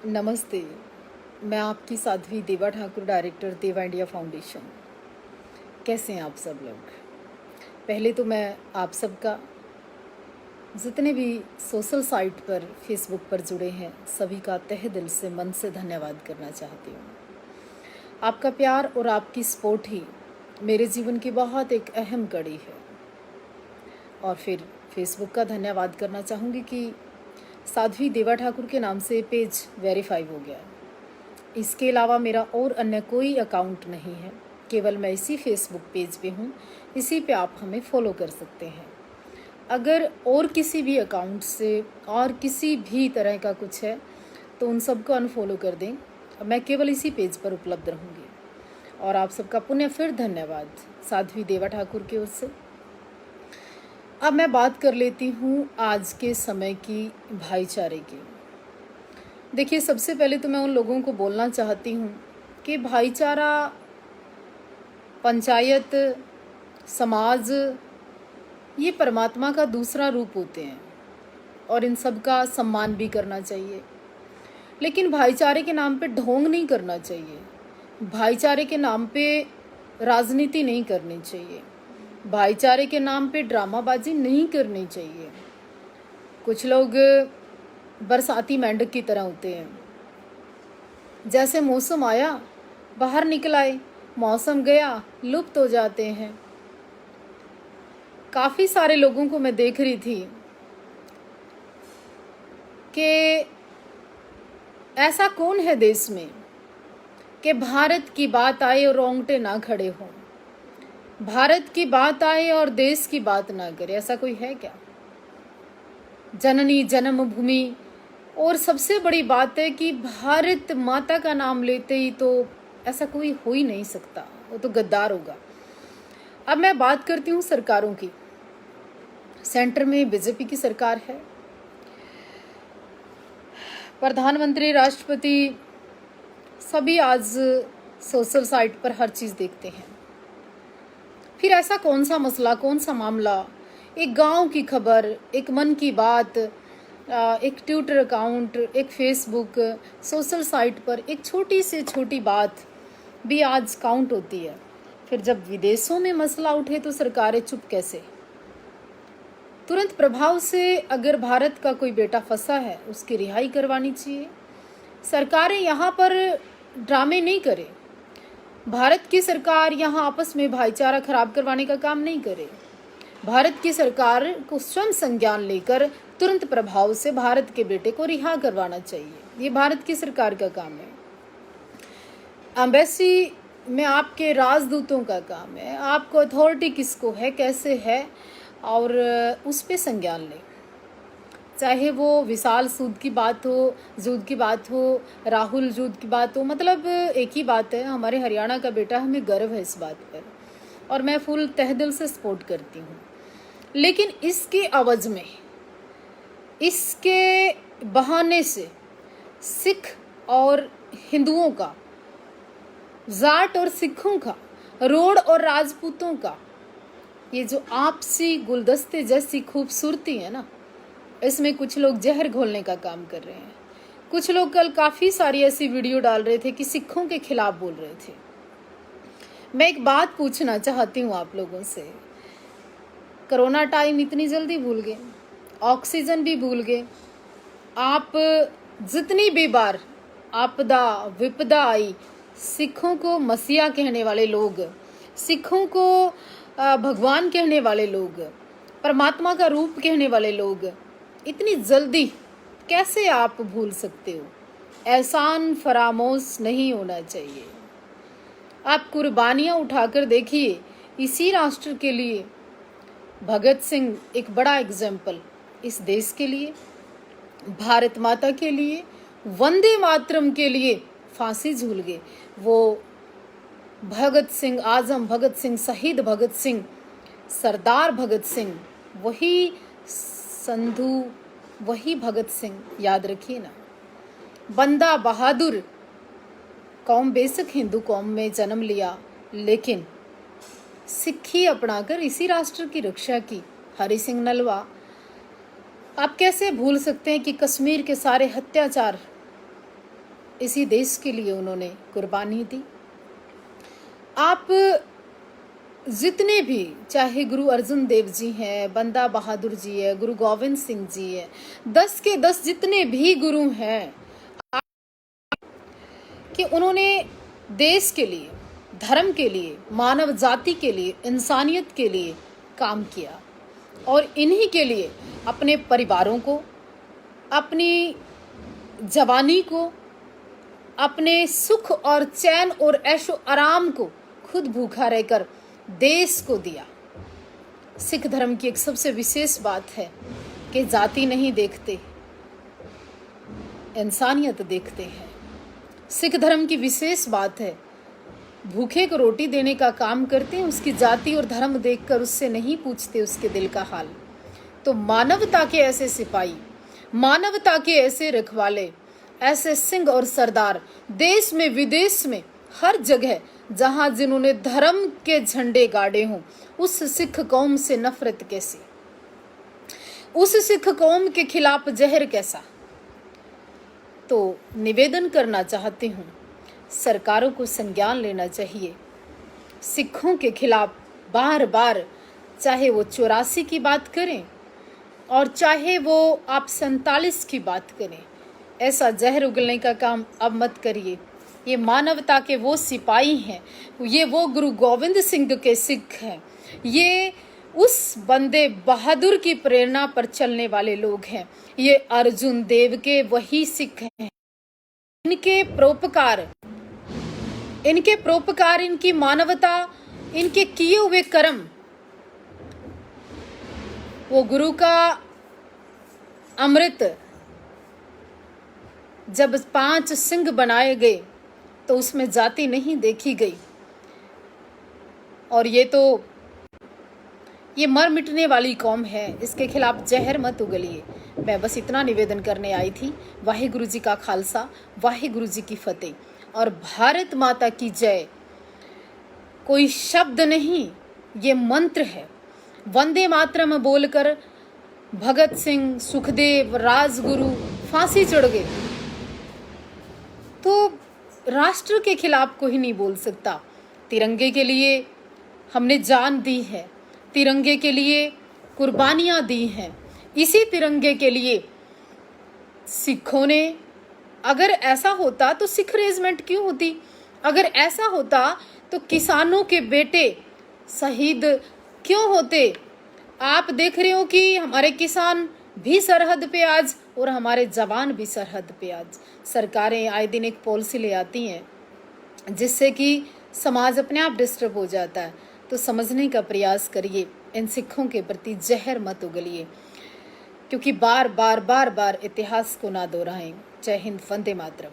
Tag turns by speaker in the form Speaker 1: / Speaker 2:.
Speaker 1: नमस्ते। मैं आपकी साध्वी देवा ठाकुर, डायरेक्टर देवा इंडिया फाउंडेशन। कैसे हैं आप सब लोग? पहले तो मैं आप सबका जितने भी सोशल साइट पर फेसबुक पर जुड़े हैं सभी का तहे दिल से मन से धन्यवाद करना चाहती हूँ। आपका प्यार और आपकी सपोर्ट ही मेरे जीवन की बहुत एक अहम कड़ी है। और फिर फेसबुक का धन्यवाद करना चाहूँगी कि साध्वी देवा ठाकुर के नाम से पेज वेरीफाई हो गया। इसके अलावा मेरा और अन्य कोई अकाउंट नहीं है, केवल मैं इसी फेसबुक पेज पे हूँ। इसी पे आप हमें फॉलो कर सकते हैं। अगर और किसी भी अकाउंट से और किसी भी तरह का कुछ है तो उन सबको अनफॉलो कर दें। मैं केवल इसी पेज पर उपलब्ध रहूँगी। और आप सबका पुनः फिर धन्यवाद साध्वी देवा ठाकुर की ओर से। अब मैं बात कर लेती हूँ आज के समय की भाईचारे की। देखिए, सबसे पहले तो मैं उन लोगों को बोलना चाहती हूँ कि भाईचारा, पंचायत, समाज ये परमात्मा का दूसरा रूप होते हैं और इन सब का सम्मान भी करना चाहिए। लेकिन भाईचारे के नाम पे ढोंग नहीं करना चाहिए। भाईचारे के नाम पे राजनीति नहीं करनी चाहिए। भाईचारे के नाम पे ड्रामाबाजी नहीं करनी चाहिए। कुछ लोग बरसाती मेंढक की तरह होते हैं। जैसे मौसम आया बाहर निकल आए, मौसम गया लुप्त हो जाते हैं। काफ़ी सारे लोगों को मैं देख रही थी कि ऐसा कौन है देश में कि भारत की बात आए और रोंगटे ना खड़े हों, भारत की बात आए और देश की बात ना करे। ऐसा कोई है क्या? जननी जन्मभूमि, और सबसे बड़ी बात है कि भारत माता का नाम लेते ही तो ऐसा कोई हो ही नहीं सकता, वो तो गद्दार होगा। अब मैं बात करती हूँ सरकारों की। सेंटर में बीजेपी की सरकार है। प्रधानमंत्री, राष्ट्रपति सभी आज सोशल साइट पर हर चीज़ देखते हैं। फिर ऐसा कौन सा मसला, कौन सा मामला, एक गांव की खबर, एक मन की बात, एक ट्विटर अकाउंट, एक फेसबुक, सोशल साइट पर एक छोटी से छोटी बात भी आज काउंट होती है। फिर जब विदेशों में मसला उठे तो सरकारें चुप कैसे? तुरंत प्रभाव से अगर भारत का कोई बेटा फंसा है उसकी रिहाई करवानी चाहिए। सरकारें यहाँ पर ड्रामे नहीं करे। भारत की सरकार यहाँ आपस में भाईचारा खराब करवाने का काम नहीं करे। भारत की सरकार को स्वयं संज्ञान लेकर तुरंत प्रभाव से भारत के बेटे को रिहा करवाना चाहिए। ये भारत की सरकार का काम है। एम्बेसी में आपके राजदूतों का काम है। आपको अथॉरिटी किसको है, कैसे है, और उस पे संज्ञान लें। चाहे वो विशाल सूद की बात हो, जूद की बात हो, राहुल जूद की बात हो, मतलब एक ही बात है। हमारे हरियाणा का बेटा, हमें गर्व है इस बात पर और मैं फुल तहे दिल से सपोर्ट करती हूँ। लेकिन इसके अवज में, इसके बहाने से सिख और हिंदुओं का, जाट और सिखों का, रोड और राजपूतों का ये जो आपसी गुलदस्ते जैसी खूबसूरती है ना, इसमें कुछ लोग जहर घोलने का काम कर रहे हैं। कुछ लोग कल काफ़ी सारी ऐसी वीडियो डाल रहे थे कि सिखों के खिलाफ बोल रहे थे। मैं एक बात पूछना चाहती हूँ आप लोगों से। कोरोना टाइम इतनी जल्दी भूल गए, ऑक्सीजन भी भूल गए। आप जितनी भी बार आपदा विपदा आई, सिखों को मसीहा कहने वाले लोग, सिखों को भगवान कहने वाले लोग, परमात्मा का रूप कहने वाले लोग इतनी जल्दी कैसे आप भूल सकते हो? एहसान फरामोश नहीं होना चाहिए। आप कुर्बानियाँ उठाकर देखिए इसी राष्ट्र के लिए। भगत सिंह एक बड़ा एग्जाम्पल इस देश के लिए, भारत माता के लिए, वंदे मातरम के लिए फांसी झूल गए। वो भगत सिंह, आजम भगत सिंह, शहीद भगत सिंह, सरदार भगत सिंह, वही संधू, वही भगत सिंह, याद रखिए ना। बंदा बहादुर कौम बेशक हिंदू कौम में जन्म लिया, लेकिन सिक्खी अपनाकर इसी राष्ट्र की रक्षा की। हरि सिंह नलवा, आप कैसे भूल सकते हैं कि कश्मीर के सारे अत्याचार इसी देश के लिए उन्होंने कुर्बानी दी। आप जितने भी, चाहे गुरु अर्जुन देव जी हैं, बंदा बहादुर जी है, गुरु गोविंद सिंह जी है, 10 के 10 जितने भी गुरु हैं, कि उन्होंने देश के लिए, धर्म के लिए, मानव जाति के लिए, इंसानियत के लिए काम किया और इन्हीं के लिए अपने परिवारों को, अपनी जवानी को, अपने सुख और चैन और ऐशो आराम को खुद भूखा रहकर देश को दिया। सिख धर्म की एक सबसे विशेष बात है कि जाति नहीं देखते, इंसानियत देखते हैं। सिख धर्म की विशेष बात है, भूखे को रोटी देने का काम करते हैं, उसकी जाति और धर्म देखकर उससे नहीं पूछते उसके दिल का हाल। तो मानवता के ऐसे सिपाही, मानवता के ऐसे रखवाले, ऐसे सिंह और सरदार देश में विदेश में हर जगह जहां जिन्होंने धर्म के झंडे गाड़े हों, उस सिख कौम से नफरत कैसी, उस सिख कौम के खिलाफ जहर कैसा। तो निवेदन करना चाहती हूँ, सरकारों को संज्ञान लेना चाहिए। सिखों के खिलाफ बार बार, चाहे वो 84 की बात करें और चाहे वो आप 47 की बात करें, ऐसा जहर उगलने का काम अब मत करिए। ये मानवता के वो सिपाही हैं, ये वो गुरु गोविंद सिंह के सिख हैं, ये उस बंदे बहादुर की प्रेरणा पर चलने वाले लोग हैं, ये अर्जुन देव के वही सिख हैं। इनके परोपकार, इनकी मानवता, इनके किए हुए कर्म, वो गुरु का अमृत जब 5 सिंह बनाए गए तो उसमें जाति नहीं देखी गई। और ये मर मिटने वाली कौम है, इसके खिलाफ जहर मत उगलिए। मैं बस इतना निवेदन करने आई थी। वाहिगुरु जी का खालसा, वाहिगुरु जी की फतेह और भारत माता की जय। कोई शब्द नहीं, ये मंत्र है। वंदे मातरम बोलकर भगत सिंह, सुखदेव, राजगुरु फांसी चढ़ गए, तो राष्ट्र के खिलाफ कोई नहीं बोल सकता। तिरंगे के लिए हमने जान दी है, तिरंगे के लिए कुर्बानियां दी हैं। इसी तिरंगे के लिए सिखों ने, अगर ऐसा होता तो सिख रेजिमेंट क्यों होती? अगर ऐसा होता तो किसानों के बेटे शहीद क्यों होते? आप देख रहे हो कि हमारे किसान भी सरहद पे आज और हमारे जवान भी सरहद पे आज। सरकारें आए दिन एक पॉलिसी ले आती हैं जिससे कि समाज अपने आप डिस्टर्ब हो जाता है। तो समझने का प्रयास करिए, इन सिखों के प्रति जहर मत उगलिए, क्योंकि बार बार इतिहास को ना दोहराएं। जय हिंद, वंदे मातरम।